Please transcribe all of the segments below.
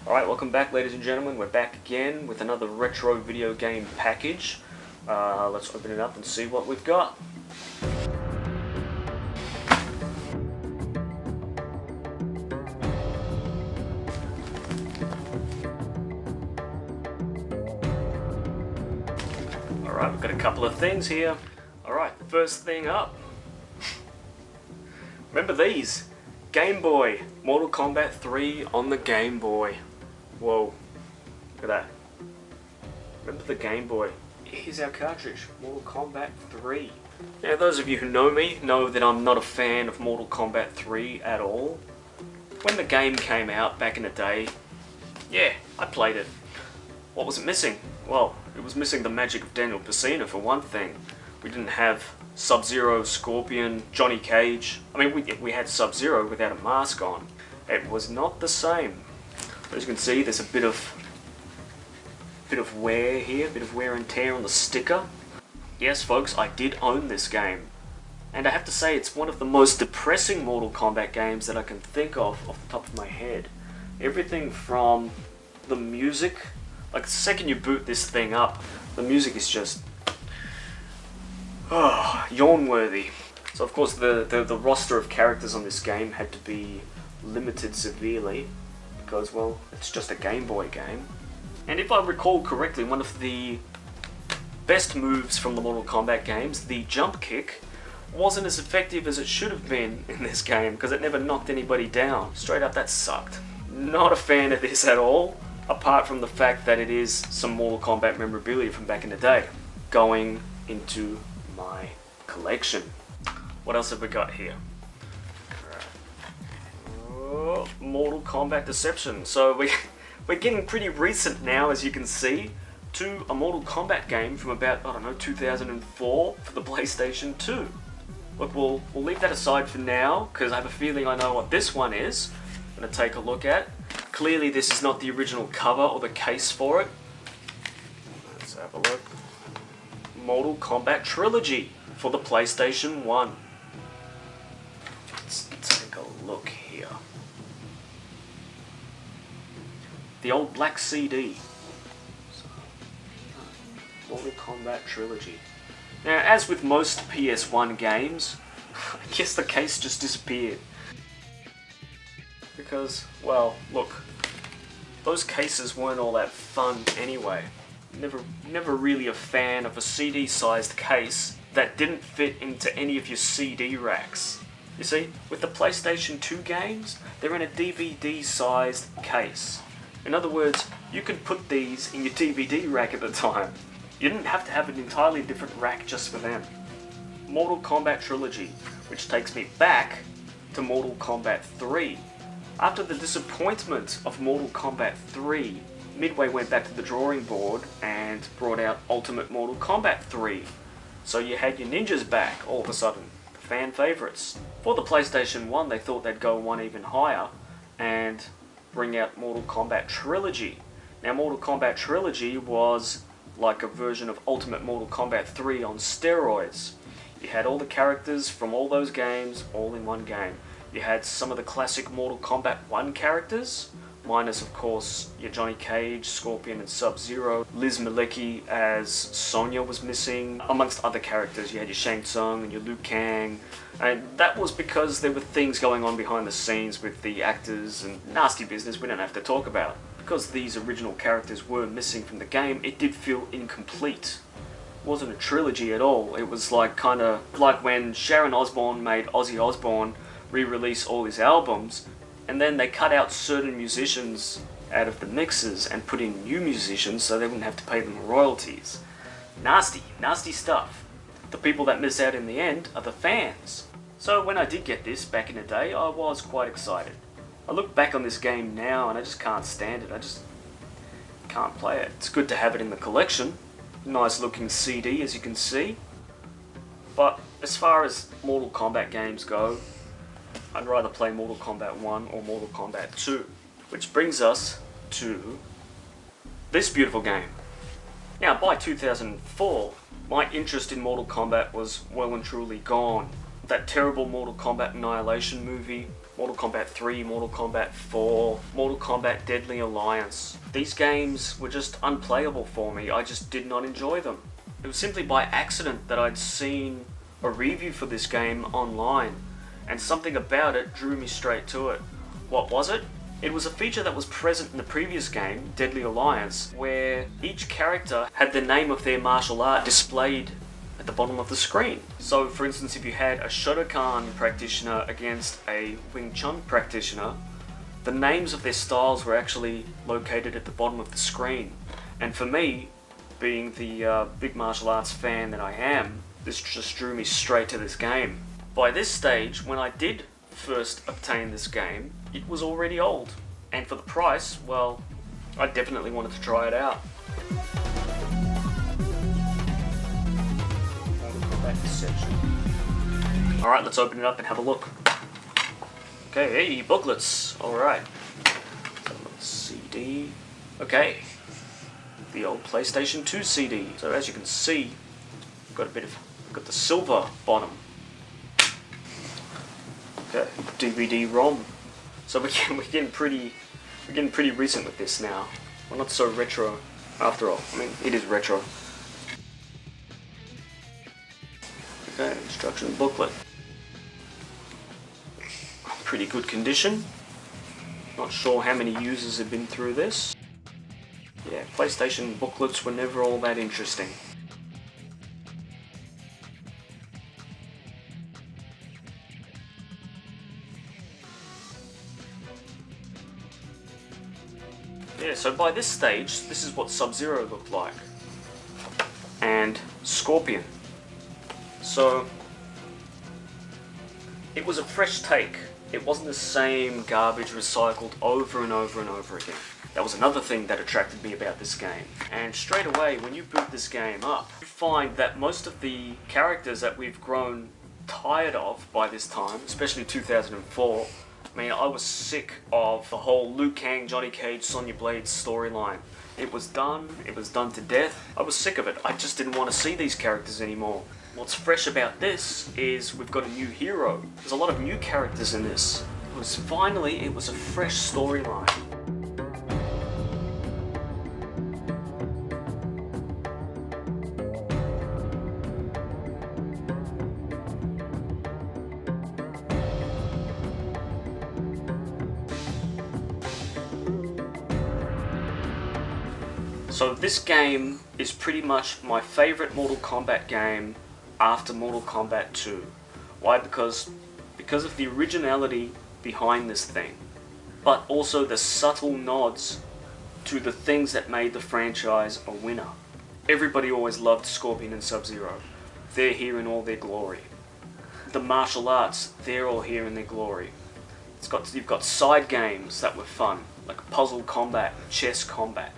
Alright, welcome back ladies and gentlemen. We're back again with another retro video game package. Let's open it up and see what we've got. Alright, we've got a couple of things here. Alright, first thing up. Remember these? Game Boy. Mortal Kombat 3 on the Game Boy. Whoa, look at that. Remember the Game Boy. Here's our cartridge, Mortal Kombat 3. Now those of you who know me know that I'm not a fan of Mortal Kombat 3 at all. When the game came out back in the day, yeah, I played it. What was it missing? Well, it was missing the magic of Daniel Pesina for one thing. We didn't have Sub-Zero, Scorpion, Johnny Cage. I mean, we had Sub-Zero without a mask on. It was not the same. As you can see, there's a bit of wear here, a bit of wear and tear on the sticker. Yes, folks, I did own this game. And I have to say, it's one of the most depressing Mortal Kombat games that I can think of off the top of my head. Everything from the music, like the second you boot this thing up, the music is just yawn-worthy. So of course the roster of characters on this game had to be limited severely. Because, well, it's just a Game Boy game. And if I recall correctly, one of the best moves from the Mortal Kombat games, the jump kick, wasn't as effective as it should have been in this game, because it never knocked anybody down. Straight up, that sucked. Not a fan of this at all, apart from the fact that it is some Mortal Kombat memorabilia from back in the day, going into my collection. What else have we got here? Mortal Kombat Deception. So we're getting pretty recent now, as you can see, to a Mortal Kombat game from about, I don't know, 2004 for the PlayStation 2. Look, we'll leave that aside for now, because I have a feeling I know what this one is. I'm going to take a look at. Clearly this is not the original cover or the case for it. Let's have a look. Mortal Kombat Trilogy for the PlayStation 1. Let's take a look here. The old black CD. Mortal Kombat Trilogy. Now, as with most PS1 games, I guess the case just disappeared. Because, well, look, those cases weren't all that fun anyway. Never really a fan of a CD-sized case that didn't fit into any of your CD racks. You see, with the PlayStation 2 games, they're in a DVD-sized case. In other words, you could put these in your DVD rack at the time. You didn't have to have an entirely different rack just for them. Mortal Kombat Trilogy, which takes me back to Mortal Kombat 3. After the disappointment of Mortal Kombat 3, Midway went back to the drawing board and brought out Ultimate Mortal Kombat 3. So you had your ninjas back all of a sudden, the fan favourites. For the PlayStation 1, they thought they'd go one even higher and bring out Mortal Kombat Trilogy. Now, Mortal Kombat Trilogy was like a version of Ultimate Mortal Kombat 3 on steroids. You had all the characters from all those games all in one game. You had some of the classic Mortal Kombat 1 characters, minus of course your Johnny Cage, Scorpion and Sub-Zero. Liz Malecki as Sonya was missing, amongst other characters. You had your Shang Tsung and your Liu Kang. And that was because there were things going on behind the scenes with the actors and nasty business we don't have to talk about. Because these original characters were missing from the game, it did feel incomplete. It wasn't a trilogy at all. It was like kinda like when Sharon Osbourne made Ozzy Osbourne re-release all his albums, and then they cut out certain musicians out of the mixes and put in new musicians so they wouldn't have to pay them royalties. Nasty stuff. The people that miss out in the end are the fans. So when I did get this back in the day, I was quite excited. I look back on this game now and I just can't stand it. I just can't play it. It's good to have it in the collection. Nice looking CD, as you can see. But as far as Mortal Kombat games go, I'd rather play Mortal Kombat 1 or Mortal Kombat 2. Which brings us to this beautiful game. Now, by 2004, my interest in Mortal Kombat was well and truly gone. That terrible Mortal Kombat Annihilation movie, Mortal Kombat 3, Mortal Kombat 4, Mortal Kombat Deadly Alliance. These games were just unplayable for me. I just did not enjoy them. It was simply by accident that I'd seen a review for this game online, and something about it drew me straight to it. What was it? It was a feature that was present in the previous game, Deadly Alliance, where each character had the name of their martial art displayed at the bottom of the screen. So, for instance, if you had a Shotokan practitioner against a Wing Chun practitioner, the names of their styles were actually located at the bottom of the screen. And for me, being the big martial arts fan that I am, this just drew me straight to this game. By this stage, when I did first obtain this game, it was already old. And for the price, well, I definitely wanted to try it out. Deception. Alright, let's open it up and have a look. Okay, hey, booklets. Alright. CD. Okay. The old PlayStation 2 CD. So as you can see, got the silver bottom. Okay, DVD-ROM. So we're getting pretty recent with this now. We're not so retro after all. I mean, it is retro. Okay, instruction booklet. Pretty good condition. Not sure how many users have been through this. Yeah, PlayStation booklets were never all that interesting. Yeah, so by this stage, this is what Sub-Zero looked like. And Scorpion. So, it was a fresh take. It wasn't the same garbage recycled over and over and over again. That was another thing that attracted me about this game. And straight away, when you boot this game up, you find that most of the characters that we've grown tired of by this time, especially 2004, I mean, I was sick of the whole Liu Kang, Johnny Cage, Sonya Blade storyline. It was done to death. I was sick of it. I just didn't want to see these characters anymore. What's fresh about this is we've got a new hero. There's a lot of new characters in this. It was a fresh storyline. So this game is pretty much my favourite Mortal Kombat game after Mortal Kombat 2. Why? Because of the originality behind this thing, but also the subtle nods to the things that made the franchise a winner. Everybody always loved Scorpion and Sub-Zero. They're here in all their glory. The martial arts, they're all here in their glory. You've got side games that were fun, like puzzle combat, chess combat.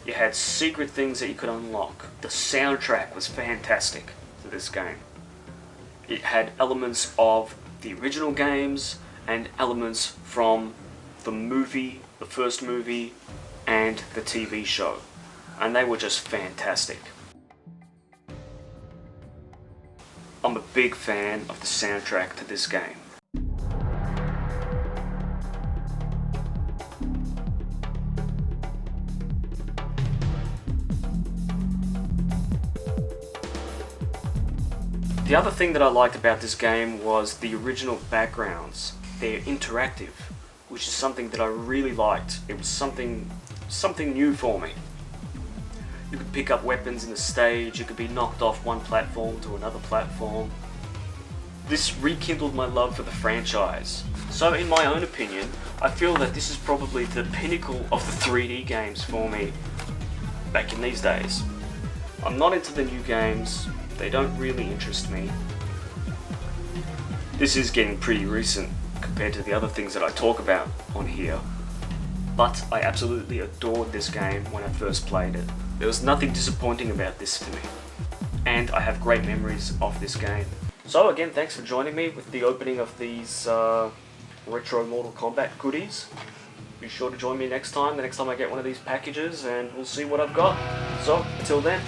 You had secret things that you could unlock. The soundtrack was fantastic to this game. It had elements of the original games and elements from the movie, the first movie, and the TV show. And they were just fantastic. I'm a big fan of the soundtrack to this game. The other thing that I liked about this game was the original backgrounds. They're interactive, which is something that I really liked. It was something new for me. You could pick up weapons in the stage, you could be knocked off one platform to another platform. This rekindled my love for the franchise. So in my own opinion, I feel that this is probably the pinnacle of the 3D games for me back in these days. I'm not into the new games. They don't really interest me. This is getting pretty recent compared to the other things that I talk about on here. But I absolutely adored this game when I first played it. There was nothing disappointing about this for me. And I have great memories of this game. So again, thanks for joining me with the opening of these retro Mortal Kombat goodies. Be sure to join me the next time I get one of these packages, and we'll see what I've got. So, until then.